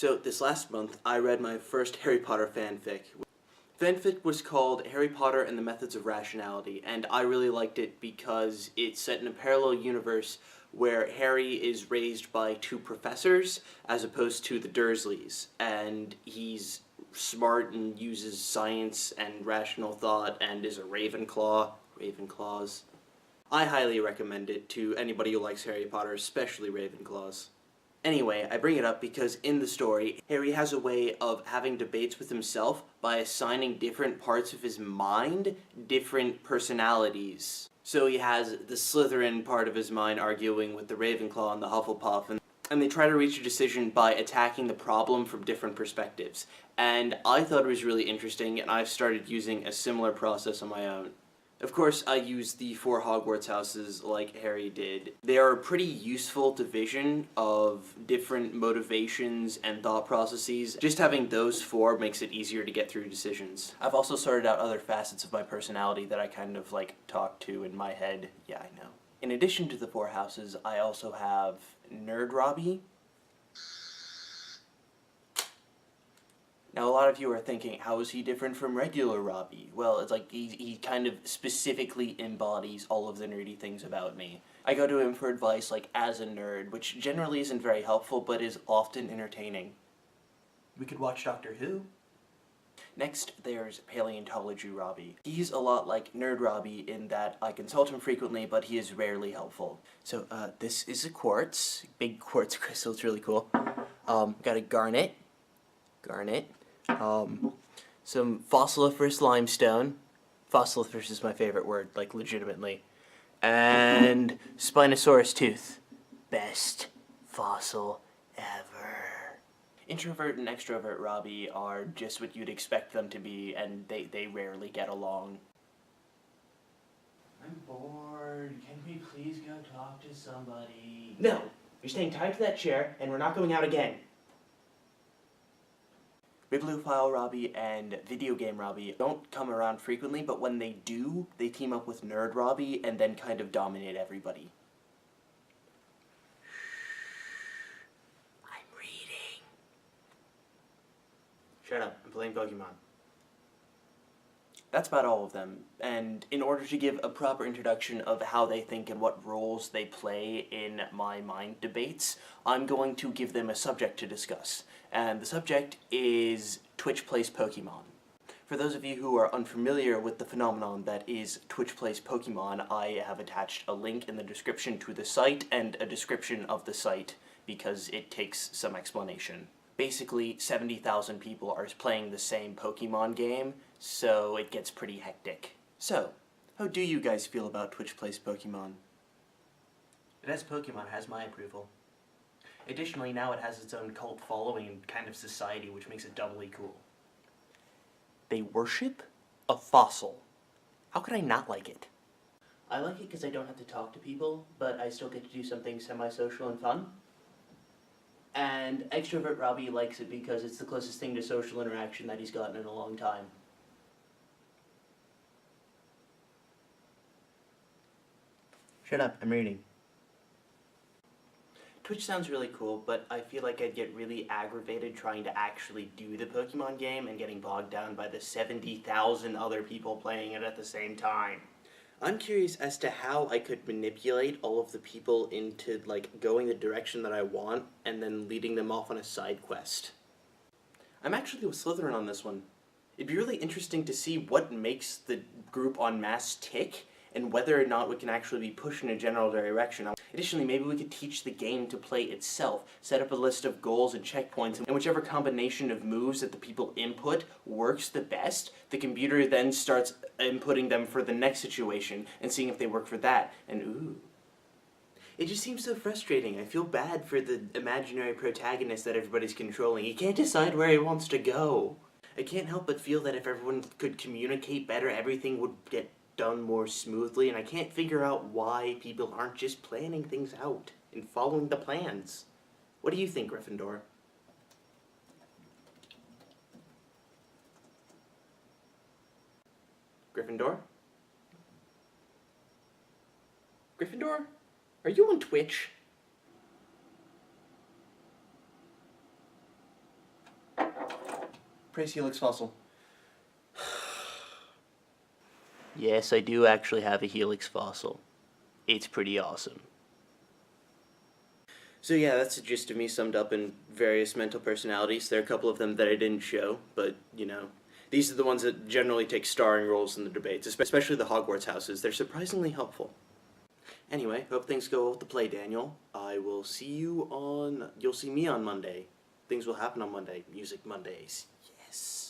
So this last month, I read my first Harry Potter fanfic. Fanfic was called Harry Potter and the Methods of Rationality, and I really liked it because it's set in a parallel universe where Harry is raised by two professors as opposed to the Dursleys, and he's smart and uses science and rational thought and is a Ravenclaw. Ravenclaws. I highly recommend it to anybody who likes Harry Potter, especially Ravenclaws. Anyway, I bring it up because in the story, Harry has a way of having debates with himself by assigning different parts of his mind different personalities. So he has the Slytherin part of his mind arguing with the Ravenclaw and the Hufflepuff, and they try to reach a decision by attacking the problem from different perspectives. And I thought it was really interesting, and I've started using a similar process on my own. Of course, I use the 4 Hogwarts houses like Harry did. They are a pretty useful division of different motivations and thought processes. Just having those 4 makes it easier to get through decisions. I've also sorted out other facets of my personality that I kind of like talk to in my head. Yeah, I know. In addition to the 4 houses, I also have Nerd Robby. Now, a lot of you are thinking, how is he different from regular Robby? Well, it's like he kind of specifically embodies all of the nerdy things about me. I go to him for advice, like, as a nerd, which generally isn't very helpful, but is often entertaining. We could watch Doctor Who. Next, there's Paleontology Robby. He's a lot like Nerd Robby in that I consult him frequently, but he is rarely helpful. So, this is a quartz. Big quartz crystal, it's really cool. Got a garnet. Some fossiliferous limestone. Fossiliferous is my favorite word, like legitimately. And Spinosaurus tooth. Best fossil ever. Introvert and extrovert Robby are just what you'd expect them to be, and they rarely get along. I'm bored. Can we please go talk to somebody? No! You're staying tied to that chair, and we're not going out again. Bibliophile Robby and Video Game Robby don't come around frequently, but when they do, they team up with Nerd Robby and then kind of dominate everybody. I'm reading. Shut up, I'm playing Pokemon. That's about all of them, and in order to give a proper introduction of how they think and what roles they play in my mind debates, I'm going to give them a subject to discuss. And the subject is Twitch Plays Pokemon. For those of you who are unfamiliar with the phenomenon that is Twitch Plays Pokemon, I have attached a link in the description to the site and a description of the site because it takes some explanation. Basically, 70,000 people are playing the same Pokemon game, so it gets pretty hectic. So, how do you guys feel about Twitch Plays Pokemon? It has Pokemon, it has my approval. Additionally, now it has its own cult following and kind of society, which makes it doubly cool. They worship a fossil. How could I not like it? I like it because I don't have to talk to people, but I still get to do something semi-social and fun. And extrovert Robby likes it because it's the closest thing to social interaction that he's gotten in a long time. Shut up, I'm reading. Twitch sounds really cool, but I feel like I'd get really aggravated trying to actually do the Pokemon game and getting bogged down by the 70,000 other people playing it at the same time. I'm curious as to how I could manipulate all of the people into, like, going the direction that I want and then leading them off on a side quest. I'm actually with Slytherin on this one. It'd be really interesting to see what makes the group en masse tick and whether or not we can actually be pushed in a general direction. Additionally, maybe we could teach the game to play itself, set up a list of goals and checkpoints, and whichever combination of moves that the people input works the best, the computer then starts inputting them for the next situation and seeing if they work for that. And ooh. It just seems so frustrating. I feel bad for the imaginary protagonist that everybody's controlling. He can't decide where he wants to go. I can't help but feel that if everyone could communicate better, everything would get done more smoothly, and I can't figure out why people aren't just planning things out and following the plans. What do you think, Gryffindor? Gryffindor? Gryffindor? Are you on Twitch? praise Helix Fossil. Yes, I do actually have a Helix fossil. It's pretty awesome. So yeah, that's the gist of me summed up in various mental personalities. There are a couple of them that I didn't show, but, you know, these are the ones that generally take starring roles in the debates, especially the Hogwarts houses. They're surprisingly helpful. Anyway, hope things go well with the play, Daniel. You'll see me on Monday. Things will happen on Monday. Music Mondays. Yes.